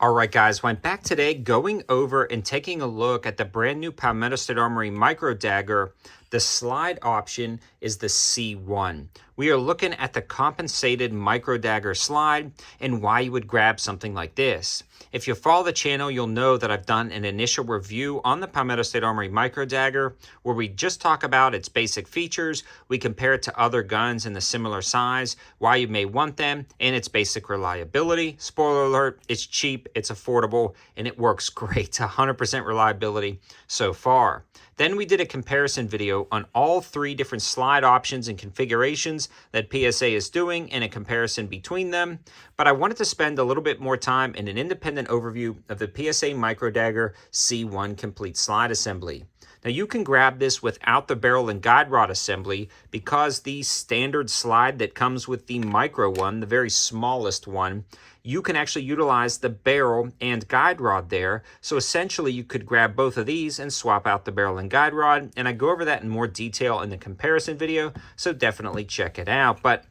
All right, guys, well, I'm back today going over and taking a look at the brand new Palmetto State Armory Micro Dagger. The slide option is the C-1. We are looking at the compensated Micro Dagger slide and why you would grab something like this. If you follow the channel, you'll know that I've done an initial review on the Palmetto State Armory Micro Dagger where we just talk about its basic features, we compare it to other guns in the similar size, why you may want them, and its basic reliability. Spoiler alert, it's cheap, it's affordable, and it works great. 100% reliability so far. Then we did a comparison video on all three different slide options and configurations that PSA is doing and a comparison between them. But I wanted to spend a little bit more time in an independent overview of the PSA Micro Dagger C-1 complete slide assembly. Now you can grab this without the barrel and guide rod assembly because the standard slide that comes with the micro one, the very smallest one, you can actually utilize the barrel and guide rod there. So essentially you could grab both of these and swap out the barrel and guide rod. And I go over that in more detail in the comparison video, so definitely check it out. But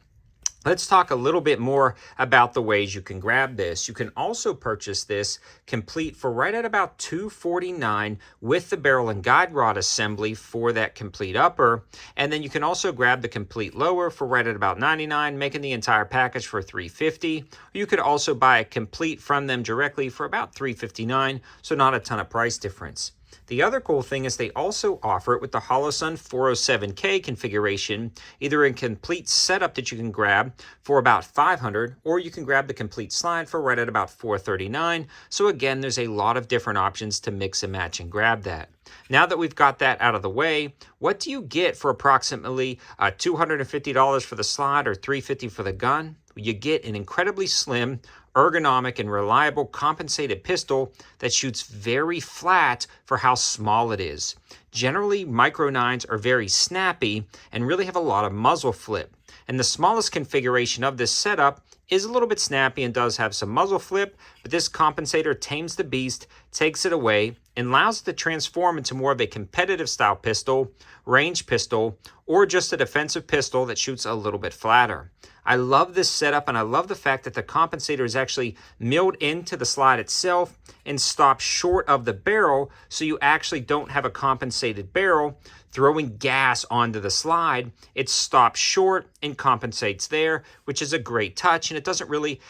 let's talk a little bit more about the ways you can grab this. You can also purchase this complete for right at about $249 with the barrel and guide rod assembly for that complete upper. And then you can also grab the complete lower for right at about $99, making the entire package for $350. You could also buy a complete from them directly for about $359, so not a ton of price difference. The other cool thing is they also offer it with the Holosun 407K configuration, either in complete setup that you can grab for about $500, or you can grab the complete slide for right at about $439. So again, there's a lot of different options to mix and match and grab that. Now that we've got that out of the way, what do you get for approximately $250 for the slide or $350 for the gun? You get an incredibly slim, ergonomic, and reliable compensated pistol that shoots very flat for how small it is. Generally, Micro 9s are very snappy and really have a lot of muzzle flip. And the smallest configuration of this setup is a little bit snappy and does have some muzzle flip, but this compensator tames the beast, takes it away, and allows it to transform into more of a competitive style pistol, range pistol, or just a defensive pistol that shoots a little bit flatter. I love this setup, and I love the fact that the compensator is actually milled into the slide itself and stops short of the barrel, so you actually don't have a compensated barrel throwing gas onto the slide. It stops short and compensates there, which is a great touch, and it doesn't really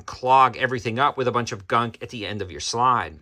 clog everything up with a bunch of gunk at the end of your slide.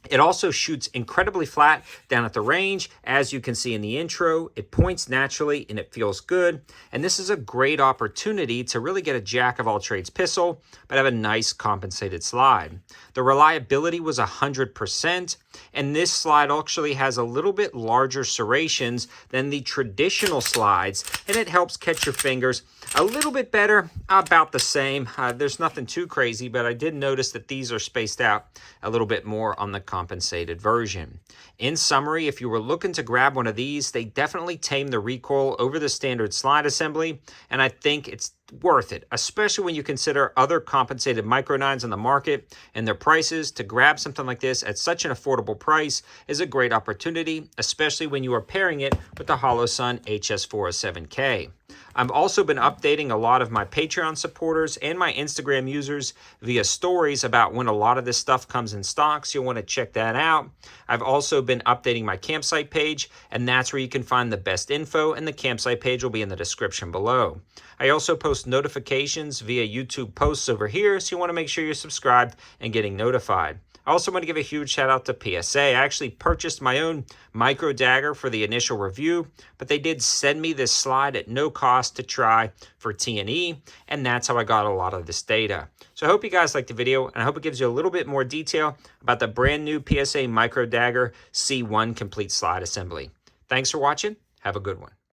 It also shoots incredibly flat down at the range. As you can see in the intro, it points naturally and it feels good. And this is a great opportunity to really get a jack of all trades pistol, but have a nice compensated slide. The reliability was 100%, and this slide actually has a little bit larger serrations than the traditional slides, and it helps catch your fingers a little bit better, about the same. There's nothing too crazy, but I did notice that these are spaced out a little bit more on the compensated version. In summary, if you were looking to grab one of these, they definitely tame the recoil over the standard slide assembly, and I think it's worth it, especially when you consider other compensated Micro 9s on the market and their prices. To grab something like this at such an affordable price is a great opportunity, especially when you are pairing it with the Holosun HS407K. I've also been updating a lot of my Patreon supporters and my Instagram users via stories about when a lot of this stuff comes in stock, so you'll want to check that out. I've also been updating my campsite page, and that's where you can find the best info, and the campsite page will be in the description below. I also post notifications via YouTube posts over here, so you want to make sure you're subscribed and getting notified. I also want to give a huge shout out to PSA. I actually purchased my own Micro Dagger for the initial review, but they did send me this slide at no cost to try for T&E, and that's how I got a lot of this data. So I hope you guys liked the video, and I hope it gives you a little bit more detail about the brand new PSA Micro Dagger C-1 complete slide assembly. Thanks for watching. Have a good one.